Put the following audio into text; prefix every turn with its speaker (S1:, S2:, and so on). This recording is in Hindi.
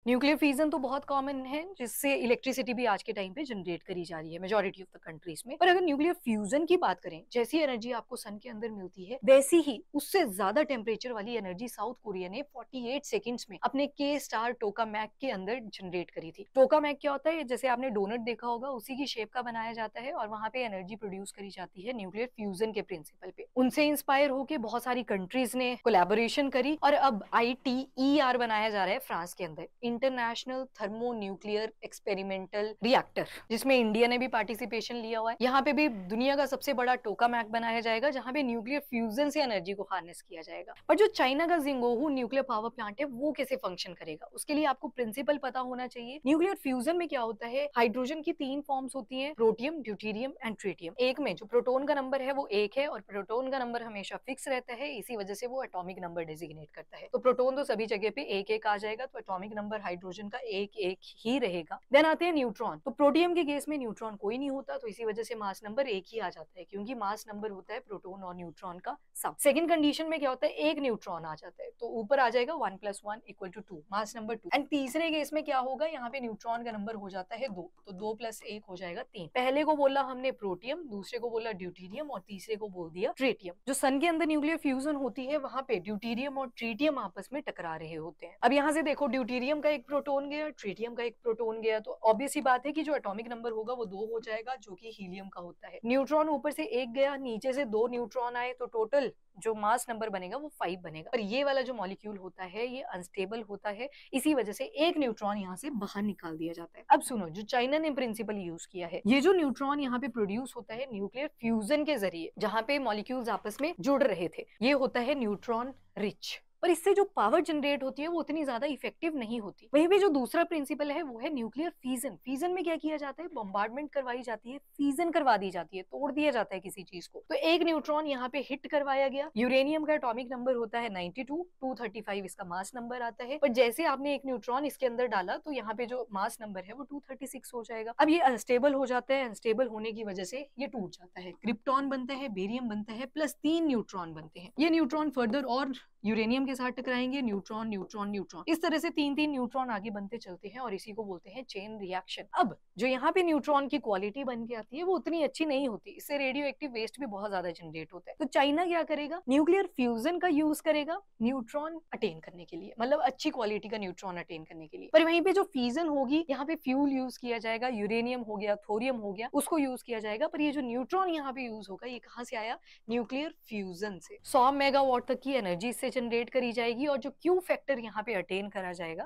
S1: न्यूक्लियर फ्यूजन तो बहुत कॉमन है, जिससे इलेक्ट्रिसिटी भी आज के टाइम पे जनरेट करी जा रही है मेजॉरिटी ऑफ द कंट्रीज में। पर अगर न्यूक्लियर फ्यूजन की बात करें, जैसी एनर्जी आपको सन के अंदर मिलती है, वैसी ही उससे ज्यादा टेम्परेचर वाली एनर्जी साउथ कोरिया ने 48 सेकेंड्स में अपने के स्टार टोकामैक के अंदर जनरेट करी थी। टोकामैक क्या होता है? जैसे आपने डोनट देखा होगा, उसी की शेप का बनाया जाता है और वहां पे एनर्जी प्रोड्यूस करी जाती है न्यूक्लियर फ्यूजन के प्रिंसिपल पे। उनसे इंस्पायर होकर बहुत सारी कंट्रीज ने कोलैबोरेशन करी और अब ITER बनाया जा रहा है फ्रांस के अंदर, international thermo nuclear experimental reactor, जिसमें इंडिया ने भी पार्टिसिपेशन लिया हुआ है। यहाँ पे भी दुनिया का सबसे बड़ा टोकामैक बनाया जाएगा, जहां पे न्यूक्लियर फ्यूजन से एनर्जी को हार्नेस किया जाएगा। पर जो चाइना का जिंगोहू न्यूक्लियर पावर प्लांट है, वो कैसे फंक्शन करेगा, उसके लिए आपको प्रिंसिपल पता होना चाहिए। न्यूक्लियर फ्यूजन में क्या होता है, हाइड्रोजन की 3 फॉर्म्स होती है, प्रोटियम, ड्यूटेरियम एंड ट्रिटियम। एक में जो प्रोटॉन का नंबर है वो 1 है, और प्रोटॉन का नंबर हमेशा फिक्स रहता है, इसी वजह से वो एटॉमिक नंबर डेजिग्नेट करता है। तो प्रोटॉन तो सभी जगह पे 1 1 आ जाएगा, तो एटॉमिक नंबर हाइड्रोजन का 1 1 ही रहेगा। देन आते हैं न्यूट्रॉन। तो प्रोटियम के केस में न्यूट्रॉन कोई नहीं होता, तो इसी वजह से मास नंबर 1 ही आ जाता है, क्योंकि मास नंबर होता है प्रोटॉन और न्यूट्रॉन का सम। सेकंड कंडीशन में क्या होता है, एक न्यूट्रॉन आ जाता है, तो ऊपर आ जाएगा 1 + 1 = 2, मास नंबर 2। एंड तीसरे केस में क्या होगा, यहाँ पे न्यूट्रॉन का नंबर हो जाता है 2, तो 2 + 1 हो जाएगा 3। पहले को बोला हमने प्रोटियम, दूसरे को बोला ड्यूटेरियम और तीसरे को बोल दिया ट्रिटियम। जो सन के अंदर न्यूक्लियर फ्यूजन होती है, वहां पे ड्यूटेरियम और ट्रिटियम आपस में टकरा रहे होते हैं। अब यहाँ से देखो, ड्यूटेरियम का एक प्रोटॉन गया, ट्रिटियम का एक प्रोटॉन गया, तो ऑब्वियस सी बात है कि जो एटॉमिक नंबर होगा वो 2 हो जाएगा, जो कि हीलियम का होता है। न्यूट्रॉन ऊपर से 1 गया, नीचे से 2 न्यूट्रॉन आए, तो टोटल जो मास नंबर बनेगा वो 5 बनेगा। और ये वाला जो मॉलिक्यूल होता है, ये अनस्टेबल होता है, इसी वजह से एक न्यूट्रॉन यहाँ से बाहर निकाल दिया जाता है। अब सुनो, जो चाइना ने प्रिंसिपल यूज किया है, ये जो न्यूट्रॉन यहाँ पे प्रोड्यूस होता है न्यूक्लियर फ्यूजन के जरिए, जहां पे मॉलिक्यूल्स आपस में जुड़ रहे थे, ये होता है न्यूट्रॉन रिच। पर इससे जो पावर जनरेट होती है वो उतनी ज्यादा इफेक्टिव नहीं होती। वहीं पे जो दूसरा प्रिंसिपल है वो है न्यूक्लियर फीजन। फीजन में क्या किया जाता है, बॉम्बार्डमेंट करवाई जाती है, फीजन करवा दी जाती है, तोड़ दिया जाता है किसी चीज को। तो एक न्यूट्रॉन यहाँ पे हिट करवाया गया। यूरेनियम का एटॉमिक नंबर होता है 92, 235 इसका मास नंबर आता है। पर जैसे आपने एक न्यूट्रॉन इसके अंदर डाला, तो यहाँ पे जो मास नंबर है वो 236 हो जाएगा। अब ये अनस्टेबल हो जाता है, अनस्टेबल होने की वजह से ये टूट जाता है, क्रिप्टॉन बनता है, बेरियम बनता है, प्लस 3 न्यूट्रॉन बनते हैं। ये न्यूट्रॉन फर्दर और यूरेनियम के साथ टकराएंगे, न्यूट्रॉन न्यूट्रॉन न्यूट्रॉन, इस तरह से 3 3 न्यूट्रॉन आगे बनते चलते हैं, और इसी को बोलते हैं चेन रिएक्शन। अब जो यहाँ पे न्यूट्रॉन की क्वालिटी बन के आती है वो उतनी अच्छी नहीं होती, इससे रेडियो एक्टिव वेस्ट भी बहुत ज्यादा जनरेट होता है। तो चाइना क्या करेगा, न्यूक्लियर फ्यूजन का यूज करेगा न्यूट्रॉन अटेन करने के लिए, मतलब अच्छी क्वालिटी का न्यूट्रॉन अटेन करने के लिए। पर वहीं पे जो फ्यूजन होगी, यहाँ पे फ्यूल यूज किया जाएगा, यूरेनियम हो गया, थोरियम हो गया, उसको यूज किया जाएगा। पर ये जो न्यूट्रॉन यहाँ पे यूज होगा, ये कहाँ से आया, न्यूक्लियर फ्यूजन से। 100 मेगावाट तक की एनर्जी से जनरेट करी जाएगी, और जो क्यू फैक्टर यहाँ पे अटेन करा जाएगा